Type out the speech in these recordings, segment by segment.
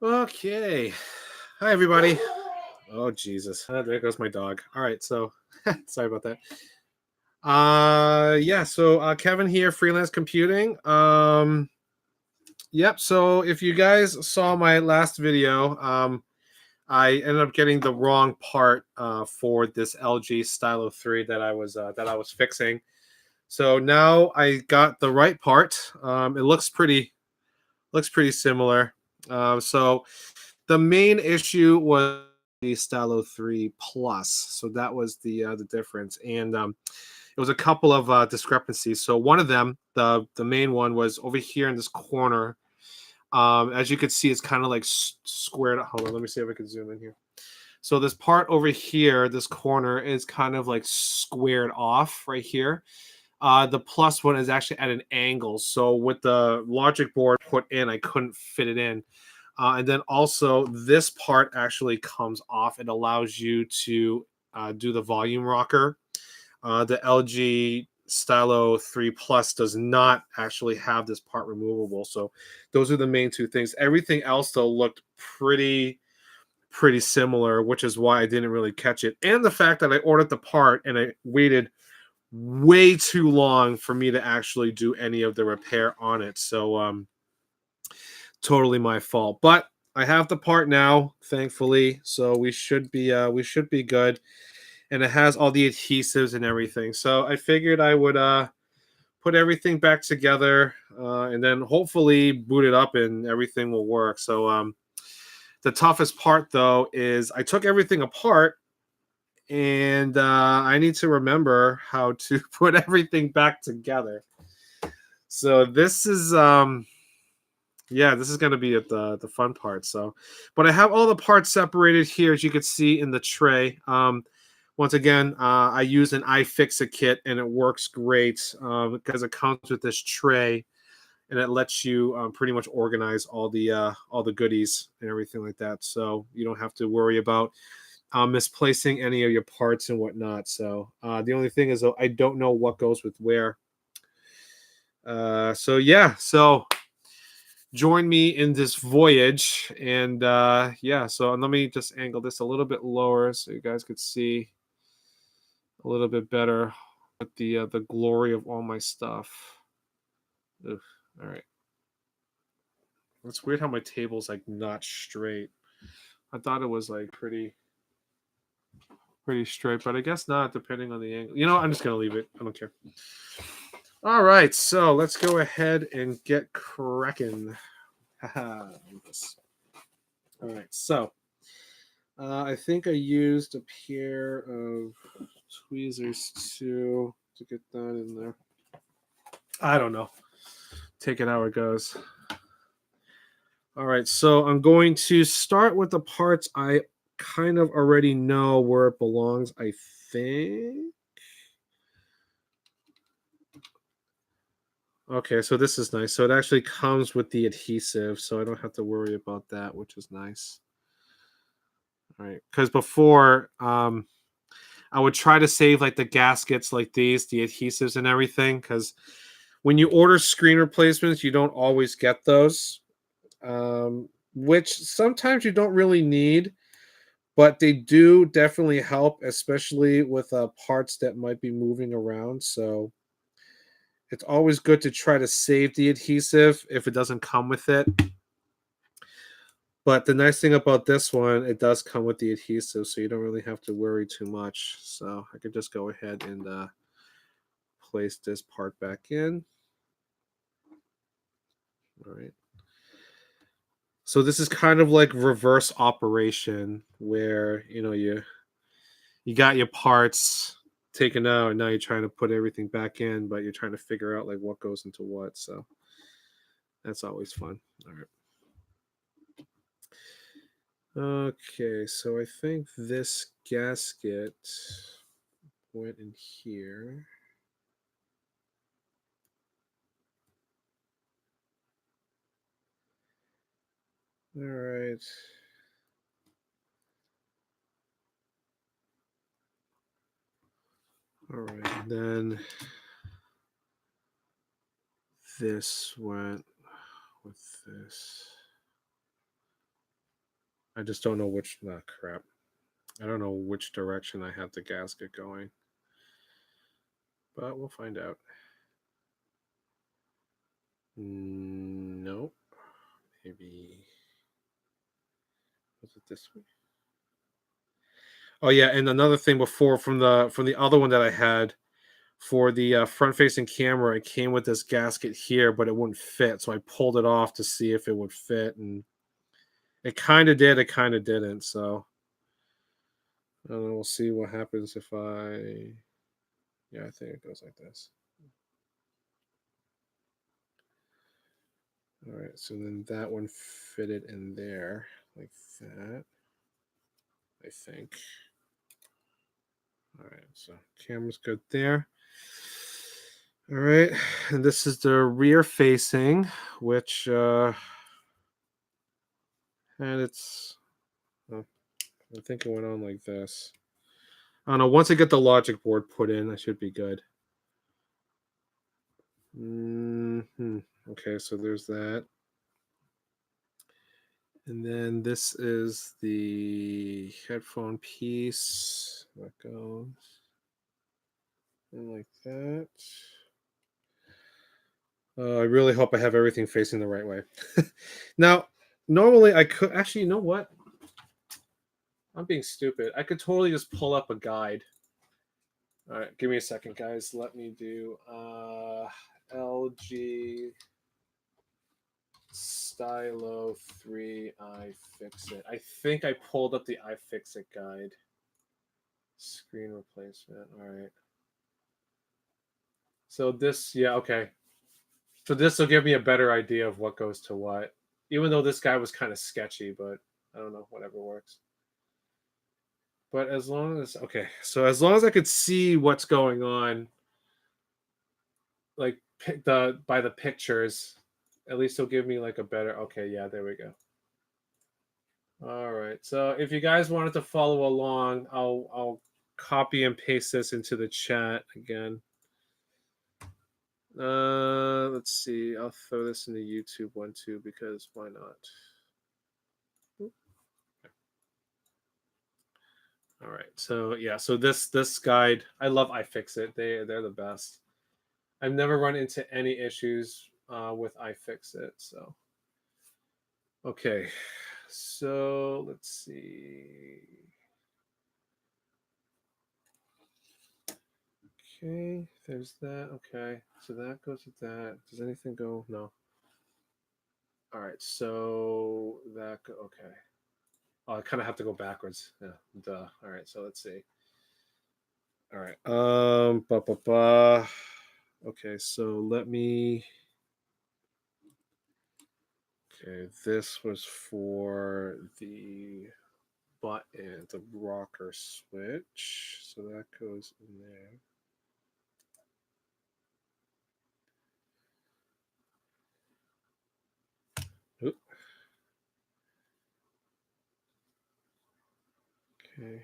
Okay. Hi, everybody. Oh, Jesus. There goes my dog. All right. So, sorry about that. Yeah. So, Kevin here, Freelance Computing. Yep. So, if you guys saw my last video, I ended up getting the wrong part for this LG Stylo 3 that I was fixing. So now I got the right part. It looks pretty similar. So the main issue was the Stylo 3 Plus. So that was the difference, and it was a couple of discrepancies. So one of them, the main one, was over here in this corner. As you can see, it's kind of like squared. Hold on, let me see if I can zoom in here. So this part over here, this corner, is kind of like squared off right here. The plus one is actually at an angle. So with the logic board put in, I couldn't fit it in. And then also this part actually comes off. It allows you to do the volume rocker. The LG Stylo 3 Plus does not actually have this part removable. So those are the main two things. Everything else though looked pretty similar, which is why I didn't really catch it. And the fact that I ordered the part and I waited way too long for me to actually do any of the repair on it. So totally my fault. But I have the part now, thankfully. So we should be good. And it has all the adhesives and everything. So I figured I would put everything back together and then hopefully boot it up and everything will work. So the toughest part though is I took everything apart and I need to remember how to put everything back together. So this is yeah, this is going to be at the fun part. So, but I have all the parts separated here, as you can see in the tray. Once again, I use an iFixit kit, and it works great because it comes with this tray, and it lets you pretty much organize all the goodies and everything like that. So you don't have to worry about misplacing any of your parts and whatnot. So the only thing is, though, I don't know what goes with where. So yeah, so join me in this voyage, and yeah. So let me just angle this a little bit lower so you guys could see a little bit better with the glory of all my stuff. Ugh, all right. It's weird how my table's like not straight. I thought it was like pretty straight, but I guess not, depending on the angle. You know, I'm just gonna leave it. I don't care. All right, so let's go ahead and get cracking. Haha. All right, so I think I used a pair of tweezers to get that in there. I don't know. Take it how it goes. All right, so I'm going to start with the parts I kind of already know where it belongs, I think. Okay, so this is nice. So it actually comes with the adhesive, so I don't have to worry about that, which is nice. All right, because before I would try to save like the gaskets like these, the adhesives and everything, because when you order screen replacements, you don't always get those, which sometimes you don't really need, but they do definitely help, especially with parts that might be moving around. So it's always good to try to save the adhesive if it doesn't come with it. But the nice thing about this one, it does come with the adhesive, so you don't really have to worry too much. So I could just go ahead and place this part back in. All right. So this is kind of like reverse operation where, you got your parts taken out and now you're trying to put everything back in, but you're trying to figure out like what goes into what. So that's always fun. All right. Okay, so I think this gasket went in here. All right. All right. And then this went with this. I just don't know which. Nah, crap. I don't know which direction I have the gasket going, but we'll find out. Nope. Maybe was it this way? Oh yeah, and another thing before from the other one that I had for the front facing camera, it came with this gasket here, but it wouldn't fit. So I pulled it off to see if it would fit, and it kind of did. It kind of didn't. So I don't know. We'll see what happens if I. Yeah, I think it goes like this. All right, so then that one fitted in there like that, I think. All right, so camera's good there. All right, and this is the rear facing, which and it's. Oh, I think it went on like this. I don't know. Once I get the logic board put in, I should be good. Okay, so there's that. And then this is the headphone piece that goes in like that. I really hope I have everything facing the right way. Now, normally I could actually, you know what? I'm being stupid. I could totally just pull up a guide. All right, give me a second, guys. Let me do LG Stylo 3 iFixit. I think I pulled up the iFixit guide. Screen replacement. All right. So this, yeah, okay. So this will give me a better idea of what goes to what. Even though this guy was kind of sketchy, but I don't know, whatever works. But as long as okay, so as long as I could see what's going on, like the by the pictures, at least it'll give me like a better. Okay, yeah, there we go. All right. So if you guys wanted to follow along, I'll copy and paste this into the chat again. Let's see. I'll throw this in the YouTube one too because why not? All right. So yeah. So this guide, I love iFixit. They're the best. I've never run into any issues with iFixit. So okay. So let's see. Okay, there's that. Okay, so that goes with that. Does anything go? No. All right, so that okay. Oh, I kind of have to go backwards. Yeah, duh. All right, so let's see. All right. Ba ba ba. Okay, so let me. Okay, this was for the button, the rocker switch. So that goes in there. Oop. Okay.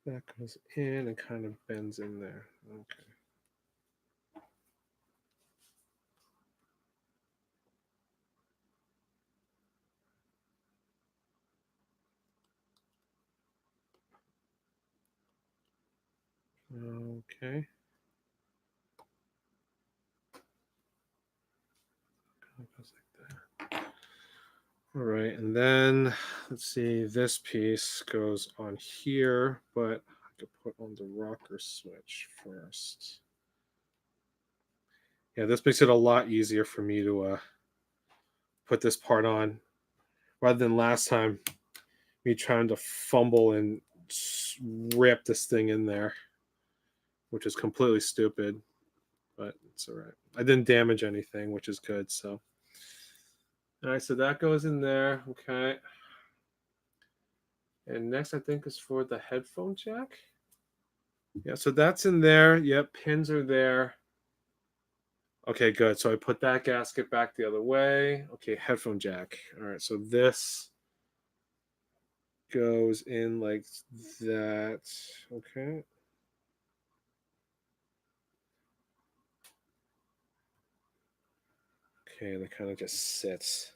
That goes in and kind of bends in there. Okay. Okay. Goes like that. All right, and then let's see, this piece goes on here, but I could put on the rocker switch first. Yeah, this makes it a lot easier for me to put this part on rather than last time me trying to fumble and rip this thing in there, which is completely stupid, but it's all right. I didn't damage anything, which is good. So, all right, so that goes in there. Okay. And next, I think is for the headphone jack. Yeah, so that's in there. Yep, pins are there. Okay, good. So I put that gasket back the other way. Okay, headphone jack. All right, so this goes in like that. Okay. Okay, and it kind of just sits.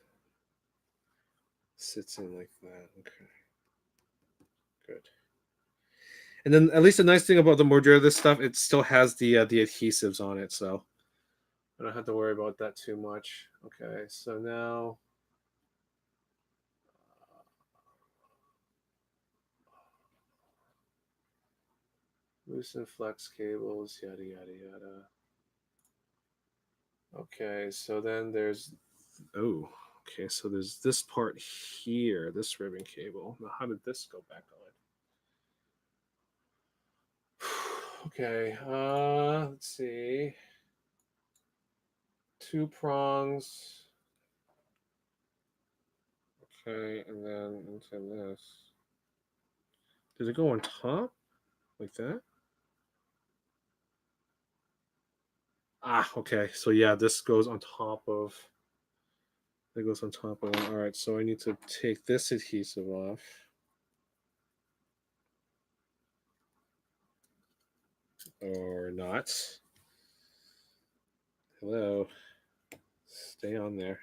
sits in like that. Okay, good. And then at least the nice thing about the majority of this stuff, it still has the adhesives on it, so I don't have to worry about that too much. Okay, so now loosen flex cables, yada yada yada. Okay, so then there's okay, so there's this part here, this ribbon cable. Now how did this go back on? Okay, let's see. 2 prongs. Okay, and then into this. Does it go on top? Like that? Ah, okay. So yeah, this goes on top of it goes on top of it. All right, so I need to take this adhesive off. Or not. Hello. Stay on there.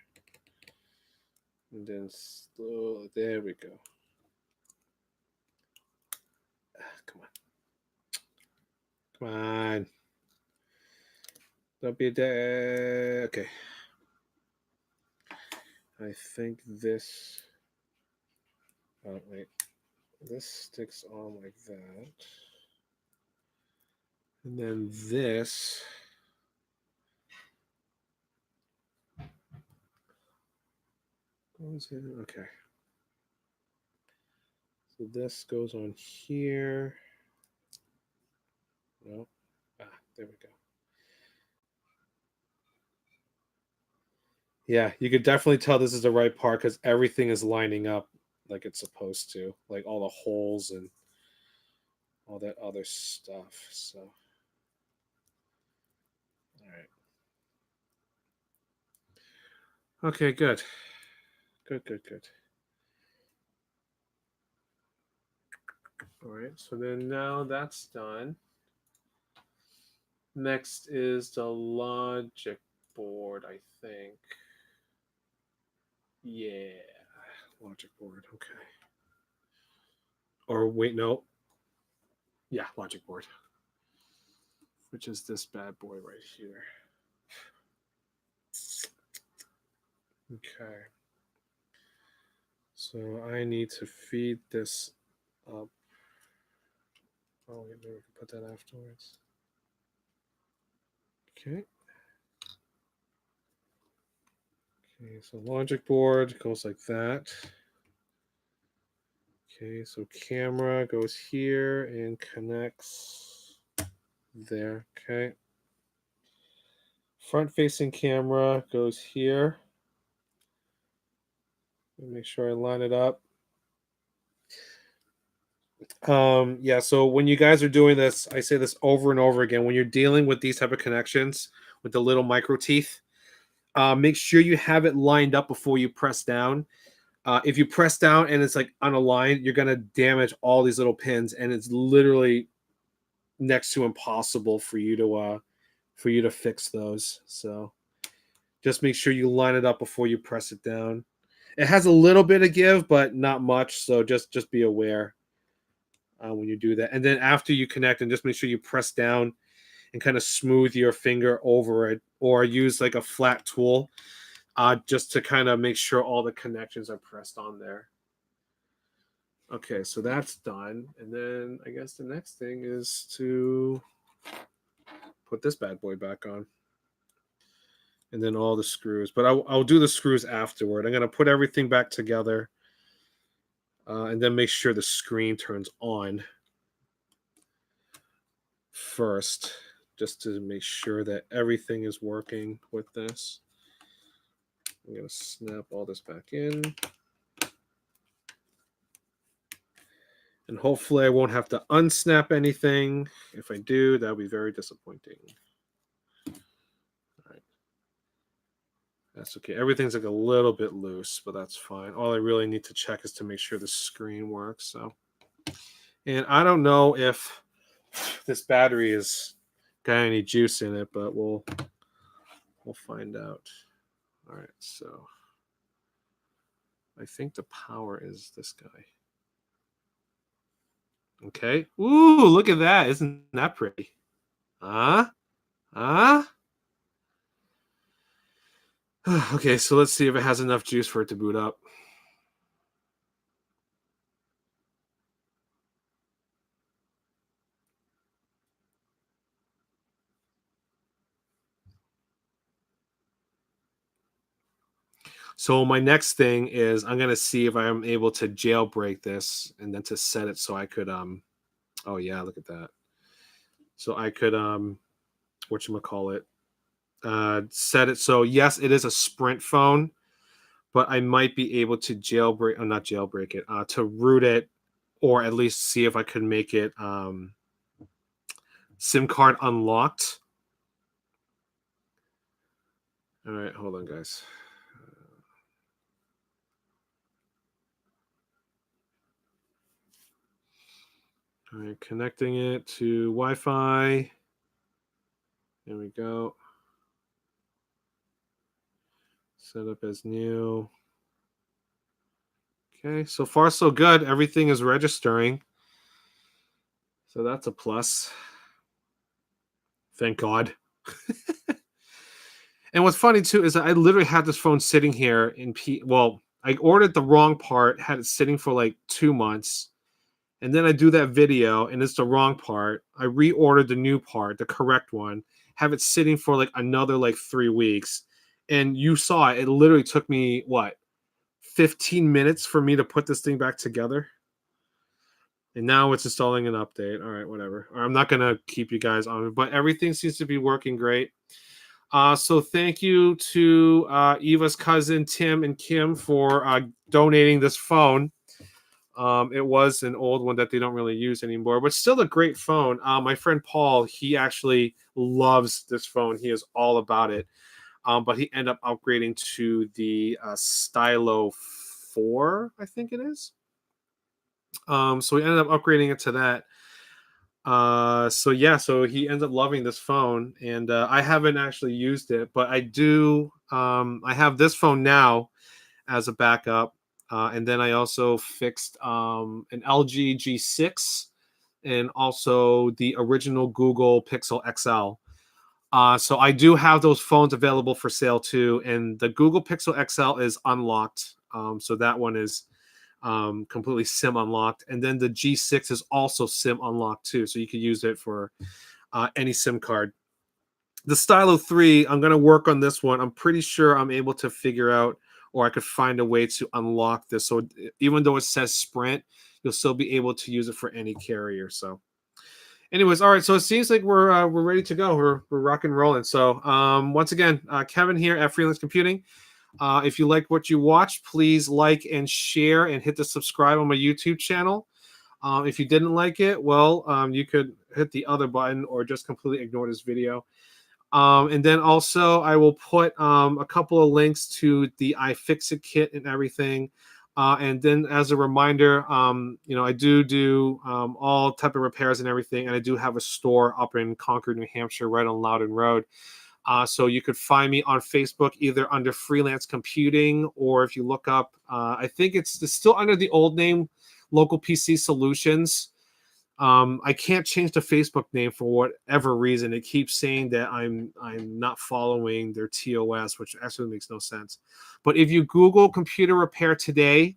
And then slow. There we go. Come on. Come on. Don't be a dead. Okay. I think this. Oh, wait. This sticks on like that. And then this. Goes in. Okay. So this goes on here. No. Ah, there we go. Yeah, you could definitely tell this is the right part because everything is lining up like it's supposed to, like all the holes and all that other stuff. So, all right. Okay, good. Good, good, good. All right, so then now that's done. Next is the logic board, I think. Yeah, logic board. Okay. Or wait, no. Yeah, logic board, which is this bad boy right here. Okay. So I need to feed this up. Oh, maybe we can put that afterwards. Okay. Okay, so logic board goes like that. Okay, so camera goes here and connects there. Okay. Front facing camera goes here. Make sure I line it up. Yeah, so when you guys are doing this, I say this over and over again. When you're dealing with these type of connections with the little micro teeth, make sure you have it lined up before you press down. If you press down and it's like unaligned, you're gonna damage all these little pins, and it's literally next to impossible for you to fix those. So just make sure you line it up before you press it down. It has a little bit of give, but not much. So just be aware when you do that. And then after you connect, and just make sure you press down and kind of smooth your finger over it, or use like a flat tool just to kind of make sure all the connections are pressed on there. Okay, so that's done. And then I guess the next thing is to put this bad boy back on. And then all the screws. But I'll do the screws afterward. I'm going to put everything back together and then make sure the screen turns on first, just to make sure that everything is working with this. I'm going to snap all this back in. And hopefully I won't have to unsnap anything. If I do, that'll be very disappointing. All right. That's okay. Everything's like a little bit loose, but that's fine. All I really need to check is to make sure the screen works. So, and I don't know if this battery is got any juice in it, but we'll find out. All right, so I think the power is this guy. Okay. Ooh, look at that. Isn't that pretty? Huh? Huh? Okay, so let's see if it has enough juice for it to boot up. So my next thing is I'm gonna see if I'm able to jailbreak this and then to set it so I could oh yeah, look at that. So I could whatchamacallit, set it so yes, it is a Sprint phone, but I might be able to jailbreak not jailbreak it, to root it or at least see if I could make it SIM card unlocked. All right, hold on, guys. All right, connecting it to Wi-Fi. There we go. Set up as new. Okay, so far so good. Everything is registering. So that's a plus. Thank God. And what's funny too is that I literally had this phone sitting here in well, I ordered the wrong part, had it sitting for like 2 months. And then I do that video and it's the wrong part. I reordered the new part, the correct one, have it sitting for like another like 3 weeks. And you saw it, it literally took me what, 15 minutes for me to put this thing back together. And now it's installing an update. All right, whatever. I'm not gonna keep you guys on it, but everything seems to be working great. So thank you to Eva's cousin Tim and Kim for donating this phone. It was an old one that they don't really use anymore, but still a great phone. My friend Paul, he actually loves this phone. He is all about it. But he ended up upgrading to the Stylo 4, I think it is. So we ended up upgrading it to that. So yeah, so he ends up loving this phone, and I haven't actually used it, but I do. I have this phone now as a backup, and then I also fixed an LG G6 and also the original Google Pixel XL. So I do have those phones available for sale too, and the Google Pixel XL is unlocked. So that one is completely SIM unlocked, and then the G6 is also SIM unlocked too, so you could use it for any SIM card. The Stylo 3, I'm going to work on this one. I'm pretty sure I'm able to figure out, or I could find a way to unlock this. So even though it says Sprint, you'll still be able to use it for any carrier. So, anyways, all right. So it seems like we're ready to go. We're rock and rolling. So once again, Kevin here at Freelance Computing. If you like what you watch, please like and share and hit the subscribe on my YouTube channel. If you didn't like it, well, you could hit the other button or just completely ignore this video. And then also, I will put a couple of links to the iFixit kit and everything. And then, as a reminder, I do all type of repairs and everything, and I do have a store up in Concord, New Hampshire, right on Loudon Road. So you could find me on Facebook either under Freelance Computing, or if you look up, I think it's still under the old name, Local PC Solutions. I can't change the Facebook name for whatever reason. It keeps saying that I'm not following their TOS, which actually makes no sense. But if you Google computer repair today,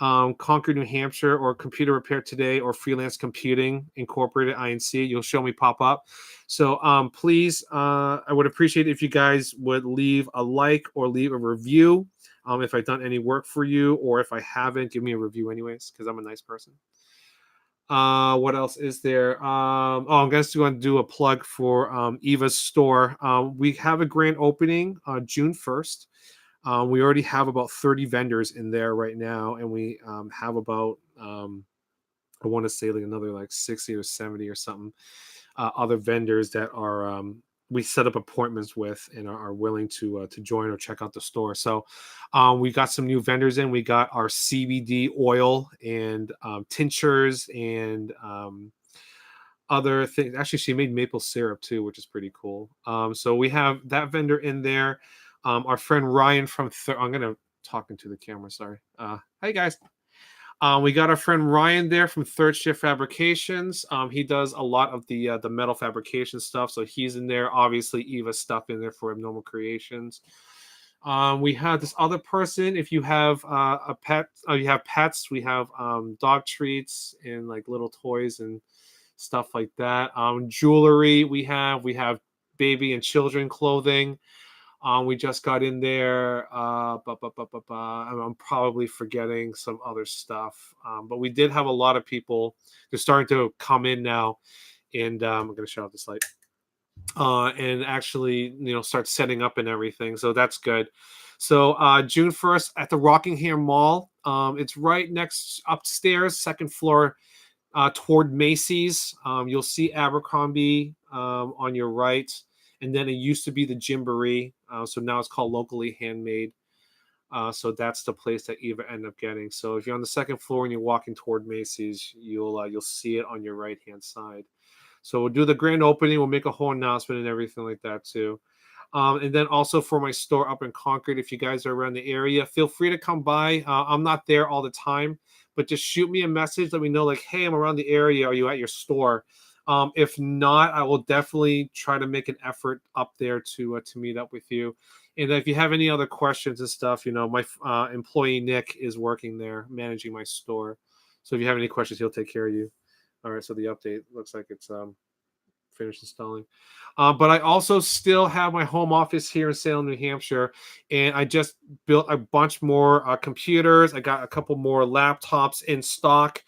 Concord, New Hampshire, or Computer Repair Today, or Freelance Computing Incorporated INC, you'll show me pop up. So please, I would appreciate if you guys would leave a like or leave a review. If I've done any work for you, or if I haven't, give me a review anyways, because I'm a nice person. What else is there? I'm going to do a plug for Eva's store. We have a grand opening June 1st. We already have about 30 vendors in there right now, and we have about I want to say like another like 60 or 70 or something other vendors that are we set up appointments with and are willing to join or check out the store. So we got some new vendors in. We got our CBD oil and tinctures and other things. Actually, she made maple syrup too, which is pretty cool. So we have that vendor in there. Our friend Ryan from I'm gonna talking to the camera. Sorry. Hey guys. We got our friend Ryan there from Third Shift Fabrications. He does a lot of the metal fabrication stuff, so he's in there. Obviously, Eva's stuff in there for Abnormal Creations. We have this other person. If you have a pet, you have pets. We have dog treats and like little toys and stuff like that. Jewelry. We have baby and children clothing. We just got in there. I'm probably forgetting some other stuff, but we did have a lot of people. They're starting to come in now, and I'm going to shut off this light. And actually, start setting up and everything. So that's good. So June 1st at the Rockingham Mall. It's right next upstairs, second floor, toward Macy's. You'll see Abercrombie on your right. And then it used to be the Gymboree. So now it's called Locally Handmade. So that's the place that Eva ended up getting. So if you're on the second floor and you're walking toward Macy's, you'll see it on your right-hand side. So we'll do the grand opening. We'll make a whole announcement and everything like that too. And then also for my store up in Concord, if you guys are around the area, feel free to come by. I'm not there all the time, but just shoot me a message. Let me know, like, hey, I'm around the area. Are you at your store? If not, I will definitely try to make an effort up there to meet up with you. And if you have any other questions and stuff, my employee Nick is working there, managing my store. So if you have any questions, he'll take care of you. All right, so the update looks like it's finished installing. But I also still have my home office here in Salem, New Hampshire, and I just built a bunch more computers. I got a couple more laptops in stock.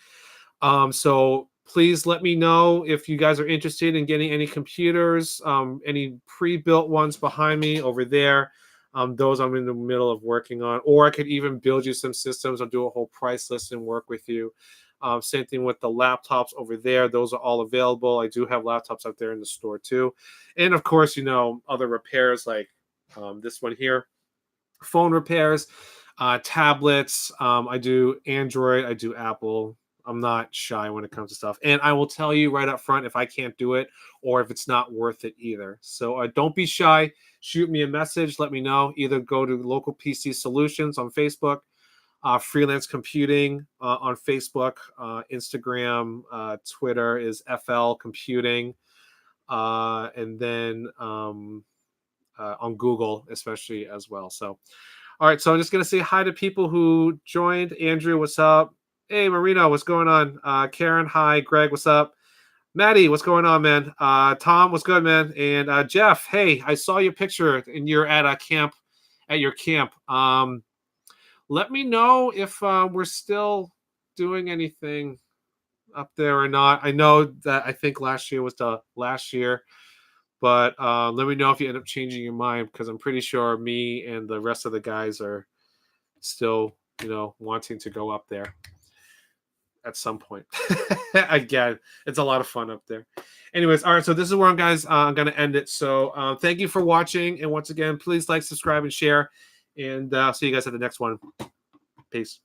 So please let me know if you guys are interested in getting any computers, any pre-built ones behind me over there. Those I'm in the middle of working on, or I could even build you some systems. I'll do a whole price list and work with you. Same thing with the laptops over there. Those are all available. I do have laptops out there in the store too. And of course, other repairs like this one here, phone repairs, tablets. I do Android. I do Apple. I'm not shy when it comes to stuff. And I will tell you right up front if I can't do it or if it's not worth it either. So don't be shy. Shoot me a message. Let me know. Either go to Local PC Solutions on Facebook, Freelance Computing on Facebook, Instagram, Twitter is FL Computing, and then on Google especially as well. So, all right, so I'm just going to say hi to people who joined. Andrew, what's up? Hey, Marino, what's going on? Karen, hi. Greg, what's up? Maddie, what's going on, man? Tom, what's good, man? And Jeff, hey, I saw your picture and you're at a camp, at your camp. Let me know if we're still doing anything up there or not. I know that I think last year was the last year, but let me know if you end up changing your mind because I'm pretty sure me and the rest of the guys are still, wanting to go up there at some point. Again, it's a lot of fun up there. Anyways, all right, so this is where guys, I'm going to end it. So thank you for watching. And once again, please like, subscribe, and share. And I'll see you guys at the next one. Peace.